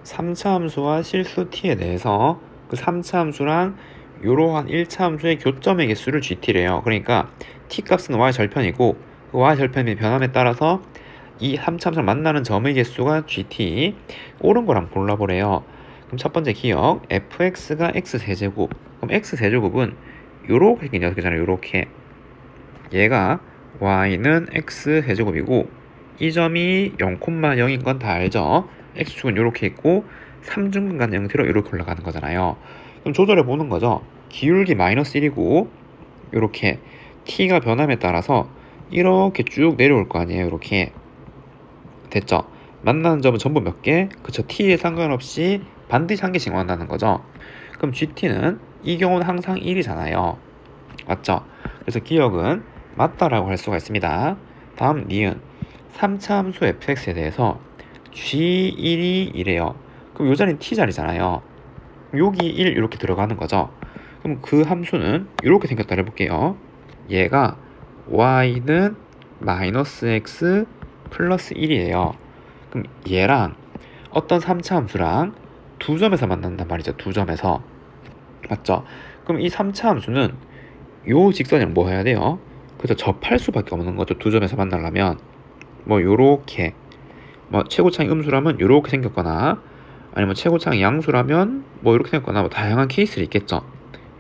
3차 함수와 실수 t에 대해서 그 3차 함수랑 이러한 1차 함수의 교점의 개수를 gt래요. 그러니까 t 값은 y 절편이고 그 y 절편의 변함에 따라서 이 3차 함수랑 만나는 점의 개수가 gt. 옳은 걸 한번 골라보래요. 그럼 첫 번째 기억, fx가 x세제곱. 그럼 x세제곱은 요렇게 생긴 녀석이잖아요. 요렇게. 얘가 y는 x세제곱이고 이 점이 0,0인 건 다 알죠? x축은 이렇게 있고 3중간 형태로 이렇게 올라가는 거잖아요. 그럼 조절해 보는 거죠. 기울기 마이너스 1이고 이렇게 t가 변함에 따라서 이렇게 쭉 내려올 거 아니에요. 이렇게 됐죠? 만나는 점은 전부 몇 개? 그쵸? t에 상관없이 반드시 한 개씩 만나는 거죠. 그럼 gt는 이 경우는 항상 1이잖아요. 맞죠? 그래서 기억은 맞다라고 할 수가 있습니다. 다음 니은 3차 함수 fx에 대해서 g1이 이래요. 그럼 요 자리는 t 자리잖아요. 여기 1 이렇게 들어가는 거죠. 그럼 그 함수는 이렇게 생겼다 해볼게요. 얘가 y는 마이너스 x 플러스 1이에요. 그럼 얘랑 어떤 3차 함수랑 두 점에서 만난단 말이죠. 두 점에서. 맞죠? 그럼 이 3차 함수는 요 직선이랑 뭐 해야 돼요? 그래서 접할 수밖에 없는 거죠. 두 점에서 만나려면 뭐 요렇게 뭐 최고창이 음수라면 요렇게 생겼거나 아니면 최고창이 양수라면 뭐 이렇게 생겼거나 뭐 다양한 케이스를 있겠죠.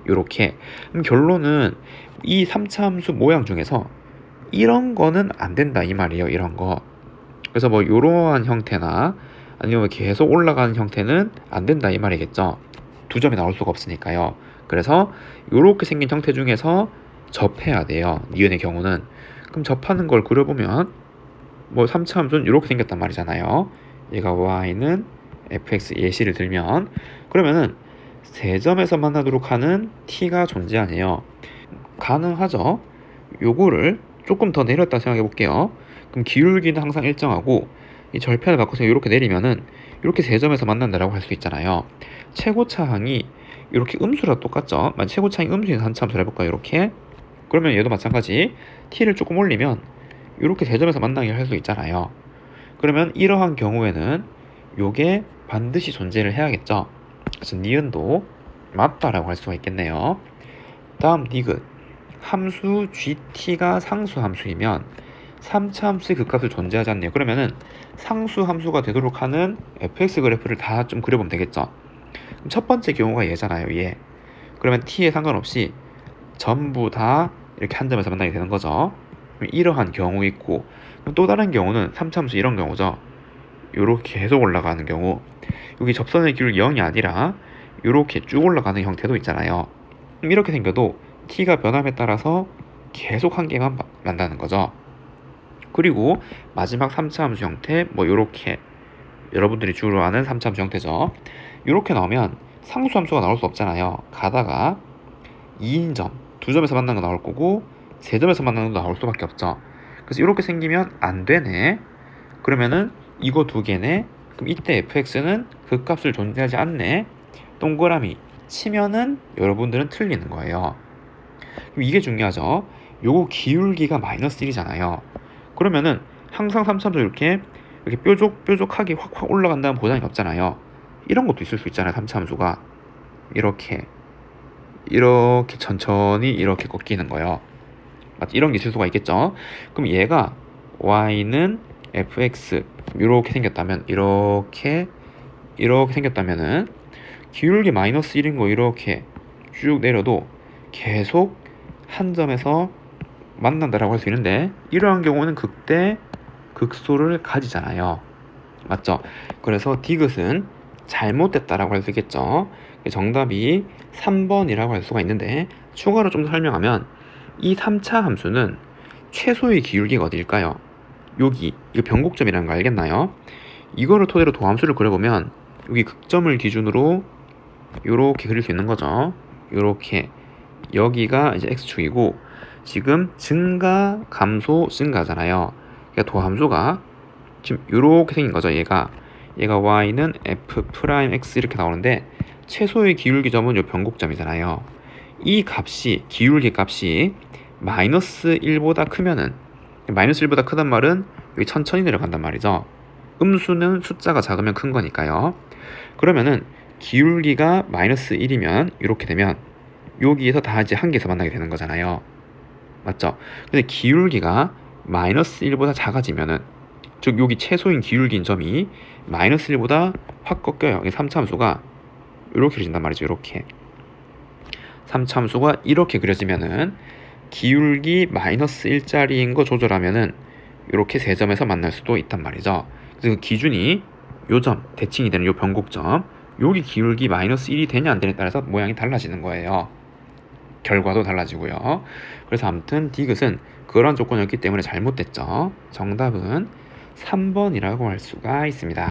요렇게. 그럼 결론은 이 3차 함수 모양 중에서 이런 거는 안 된다 이 말이에요. 이런 거. 그래서 뭐 요러한 형태나 아니면 계속 올라가는 형태는 안 된다 이 말이겠죠. 두 점이 나올 수가 없으니까요. 그래서 요렇게 생긴 형태 중에서 접해야 돼요. 니은의 경우는. 그럼 접하는 걸 그려보면 뭐 3차 함수는 이렇게 생겼단 말이잖아요. 얘가 y는 fx 예시를 들면 그러면은 세 점에서 만나도록 하는 t가 존재하네요. 가능하죠. 요거를 조금 더 내렸다 생각해 볼게요. 그럼 기울기는 항상 일정하고 이 절편을 바꿔서 이렇게 내리면은 이렇게 세 점에서 만난다라고 할 수 있잖아요. 최고차항이 이렇게 음수랑 똑같죠. 만약 최고차항이 음수인 한 참수를 해볼까요? 이렇게. 그러면 얘도 마찬가지 t를 조금 올리면 이렇게 세 점에서 만나게 할 수 있잖아요. 그러면 이러한 경우에는 요게 반드시 존재를 해야겠죠. 그래서 니은도 맞다라고 할 수가 있겠네요. 다음 디귿. 함수 gt가 상수 함수이면 3차 함수의 극값을 존재하지 않네요. 그러면은 상수 함수가 되도록 하는 fx 그래프를 다 좀 그려보면 되겠죠. 그럼 첫 번째 경우가 얘잖아요. 얘. 그러면 t에 상관없이 전부 다 이렇게 한 점에서 만나게 되는 거죠. 이러한 경우 있고 또 다른 경우는 3차 함수 이런 경우죠. 요렇게 계속 올라가는 경우 여기 접선의 기울기 0이 아니라 요렇게 쭉 올라가는 형태도 있잖아요. 이렇게 생겨도 t가 변함에 따라서 계속 한 개만 만나는 거죠. 그리고 마지막 3차 함수 형태 뭐 요렇게 여러분들이 주로 아는 3차 함수 형태죠. 요렇게 나오면 상수 함수가 나올 수 없잖아요. 가다가 2인 점, 두 점에서 만나는 거 나올 거고 세 점에서 만나는 거 나올 수밖에 없죠. 그래서 이렇게 생기면 안 되네. 그러면은 이거 두 개네. 그럼 이때 fx는 그 값을 존재하지 않네. 동그라미 치면은 여러분들은 틀리는 거예요. 그럼 이게 중요하죠. 요거 기울기가 마이너스 1이잖아요. 그러면은 항상 3차함수 이렇게 뾰족하게 확 올라간다는 보장이 없잖아요. 이런 것도 있을 수 있잖아요. 3차함수가 이렇게 천천히 이렇게 꺾이는 거예요. 이런 게 있을 수가 있겠죠. 그럼 얘가 y는 fx 이렇게 생겼다면 이렇게 생겼다면은 기울기 마이너스 1인 거 이렇게 쭉 내려도 계속 한 점에서 만난다라고 할 수 있는데 이러한 경우는 극대 극소를 가지잖아요. 맞죠? 그래서 디귿은 잘못됐다라고 할 수 있겠죠. 정답이 3번이라고 할 수가 있는데 추가로 좀 더 설명하면 이 3차 함수는 최소의 기울기가 어디일까요? 여기 이거 변곡점이라는 거 알겠나요? 이거를 토대로 도함수를 그려보면 여기 극점을 기준으로 요렇게 그릴 수 있는 거죠. 요렇게 여기가 이제 x축이고 지금 증가 감소 증가잖아요. 그러니까 도함수가 지금 요렇게 생긴 거죠. 얘가 y는 f'(x) 이렇게 나오는데 최소의 기울기 점은 요 변곡점이잖아요. 이 값이 기울기 값이 마이너스 1보다 크면은 마이너스 1보다 크단 말은 여기 천천히 내려간단 말이죠. 음수는 숫자가 작으면 큰 거니까요. 그러면은 기울기가 마이너스 1이면 이렇게 되면 여기에서 다 이제 한 개에서 만나게 되는 거잖아요. 맞죠? 근데 기울기가 마이너스 1보다 작아지면은, 즉 여기 최소인 기울기인 점이 마이너스 1보다 확 꺾여요. 이 3차함수가 이렇게 그려진단 말이죠. 이렇게 3차함수가 이렇게 그려지면은 기울기 마이너스 1짜리인 거 조절하면은 이렇게 세 점에서 만날 수도 있단 말이죠. 그래서 그 기준이 요 점, 대칭이 되는 요 변곡점, 여기 기울기 마이너스 1이 되냐 안 되냐에 따라서 모양이 달라지는 거예요. 결과도 달라지고요. 그래서 아무튼 디귿은 그런 조건이었기 때문에 잘못됐죠. 정답은 3번이라고 할 수가 있습니다.